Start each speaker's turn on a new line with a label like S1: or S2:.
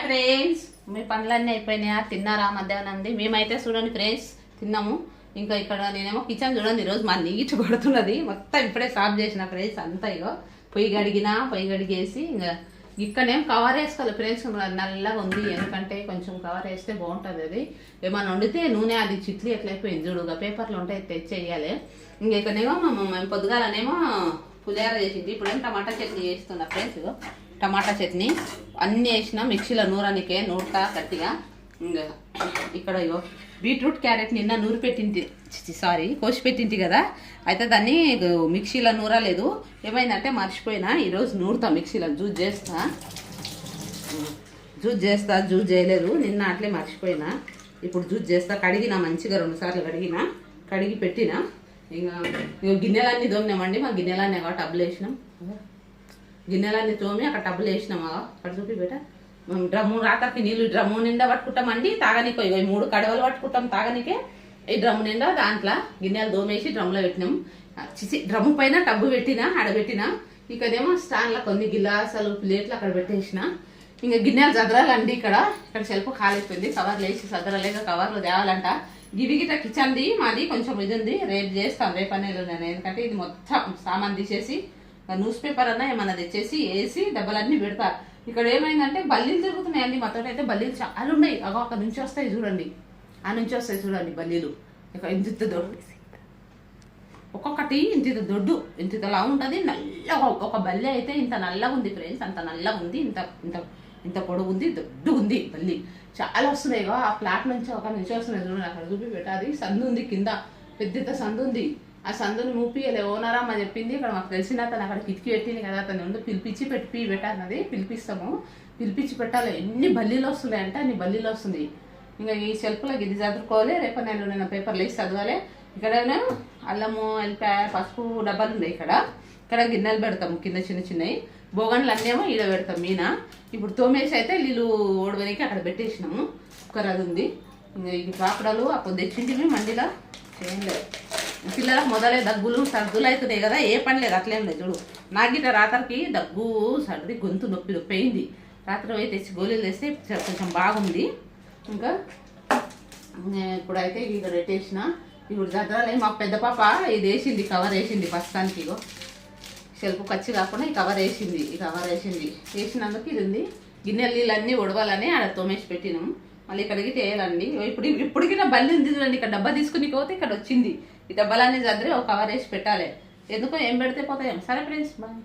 S1: Friends, మీ పనులన్నీ అయిపోయినాయా? తిన్నారా? మధ్యాహ్నంది మేమైతే చూడండి ఫ్రెండ్స్ తిన్నాము. ఇంకా ఇక్కడ నేనేమో కిచెన్ చూడండి ఈరోజు మా నీట్ పడుతున్నది. మొత్తం ఇప్పుడే సాఫ్ చేసిన ఫ్రెండ్స్ అంతా. ఇగో పొయ్యి కడిగేసి ఇంకా ఇక్కడేం కవర్ వేసుకోవాలి ఫ్రెండ్స్. నల్లగా ఉంది, ఎందుకంటే కొంచెం కవర్ వేస్తే బాగుంటుంది. అది ఏమన్నా వండితే నూనె అది చిట్లు ఎట్లయిపోయింది చూడుగా, పేపర్లు ఉంటాయి తెచ్చేయాలి. ఇంకా ఇక్కడనేమో మేము పొద్దుగాలనేమో పులిహార చేసింది. ఇప్పుడేం టమాటా చట్నీ చేస్తున్నా ఫ్రెండ్స్. టమాటా చట్నీ అన్నీ వేసిన మిక్సీలో నూరుతా గట్టిగా. ఇంకా ఇక్కడ ఇగో బీట్రూట్ క్యారెట్ నిన్న కోసి పెట్టింటి కదా, అయితే దాన్ని మిక్సీలో నూరలేదు. ఏమైందంటే మర్చిపోయినా, ఈరోజు నూరుతా మిక్సీలో జ్యూస్ చేస్తా. జ్యూస్ చేయలేదు నిన్న, అట్లే మర్చిపోయినా. ఇప్పుడు జ్యూస్ చేస్తా. కడిగినా మంచిగా 2 సార్లు కడిగి పెట్టినా. ఇంకా గిన్నెలన్నీ తోమినామండి. మా గిన్నెలన్నీ టబ్బులు వేసినాం. గిన్నెలన్నీ తోమి అక్కడ టబ్బులు వేసినామా, అక్కడ చూపి బేట. మేము రాత్రికి నీళ్ళు డ్రమ్ము నిండా పట్టుకుంటామండి తాగనికో. 3 కడవలు పట్టుకుంటాం తాగనికే. ఈ డ్రమ్ము నిండా దాంట్లో గిన్నెలు దోమేసి డ్రమ్లో పెట్టినాం. డ్రమ్ము పైన టబ్బు ఆడబెట్టినా. ఇక్కడేమో స్టాండ్లో కొన్ని గిలాసాలు ప్లేట్లు అక్కడ పెట్టేసిన. ఇంకా గిన్నెలు చదరాలండి. ఇక్కడ సెల్ఫ్ ఖాళీపోయింది. కవర్లు వేసి చదరలేక కవర్లు తేవాలంట. గివి గిట కిచెన్ది మాది కొంచెం ఇది ఉంది. రేపు చేస్తాను, రేపనేలు నేను. ఎందుకంటే ఇది మొత్తం సామాన్ తీసేసి న్యూస్ పేపర్ అన్నా ఏమన్నా తెచ్చేసి వేసి డబ్బాలన్నీ పెడతా. ఇక్కడ ఏమైందంటే బల్లీలు తిరుగుతున్నాయండి. మాతో అయితే బల్లీలు చాలా ఉన్నాయి. అగో అక్కడ నుంచి వస్తాయి చూడండి, ఆ నుంచి వస్తాయి చూడండి బల్లీలు. ఇక ఇంత దొడ్డు, ఒక్కొక్కటి ఇంత దొడ్డు, ఇంతలా ఉంటుంది. నల్లగా ఒక బల్లి అయితే ఇంత నల్లగా ఉంది ఫ్రెండ్స్. అంత నల్లగా ఉంది, ఇంత ఇంత ఇంత పొడుగు ఉంది, దొడ్డు ఉంది బల్లి. చాలా వస్తున్నాయి. ఆ ఫ్లాట్ నుంచి ఒక నుంచి వస్తున్నాయి చూడండి. అక్కడ చూపి పెట్టాలి. సందు ఉంది కింద, పెద్ద సందు ఉంది. ఆ సందుని మూపియలే ఓనరా మా చెప్పింది. ఇక్కడ మాకు తెలిసిన అతను అక్కడ కిటికీ పెట్టింది కదా, అతను ఉండి పిలిపించి పెట్టాలన్నది. పిలిపించి పెట్టాలి. ఎన్ని బల్లీలు వస్తున్నాయంటే అన్ని బల్లీలు వస్తుంది. ఇంకా ఈ సెల్ఫ్లో ఇది చదువుకోవాలి. రేపు నేను పేపర్లు వేసి చదవాలి. ఇక్కడనే అల్లము, ఎల్లిపాయ, పసుపు డబ్బాలు ఉన్నాయి. ఇక్కడ గిన్నెలు పెడతాము కింద చిన్నవి. బోగన్లు అన్నేమో ఈడ పెడతాం మీనా. ఇప్పుడు తోమేసి అయితే నీళ్ళు ఓడవనికి అక్కడ పెట్టేసినాము. కుక్కర్ అది ఉంది. ఇంకా ఈ పాపడాలు అప్పుడు తెచ్చింటివి మండిలా చేయలేదు. పిల్లలకు మొదలే దగ్గులు సర్దులు అవుతున్నాయి కదా, ఏ పని లేదు. అట్లేం లేదు చూడు. నాకు గిట్ట రాత్రికి దగ్గు సర్ది గొంతు నొప్పి అయింది. రాత్రి పోయి తెచ్చి గోళీలు తెస్తే కొంచెం బాగుంది. ఇంకా ఇప్పుడైతే ఇక్కడ పెట్టేసిన. ఇప్పుడు దగ్గరలే మా పెద్ద పాప ఇది వేసింది, కవర్ వేసింది ప్రస్తుతానికి. ఇగో సెల్ఫ్ ఖర్చు కాకుండా ఈ కవర్ వేసింది. వేసినందుకు ఇది ఉంది. గిన్నెల నీళ్ళన్నీ ఉడవాలని ఆడ తోమేసి పెట్టినాము. మళ్ళీ ఇక్కడికి చేయాలండి. ఇప్పటికి నా బల్లి ఉంది చూడండి. ఇక్కడ డబ్బా తీసుకుని పోతే ఇక్కడ వచ్చింది. ఈ డబ్బాలన్నీ చదిరి ఒక కవర్ వేసి పెట్టాలి. ఎందుకో ఏం పెడితే పోతాయేమో. సరే ఫ్రెండ్స్, బాయ్.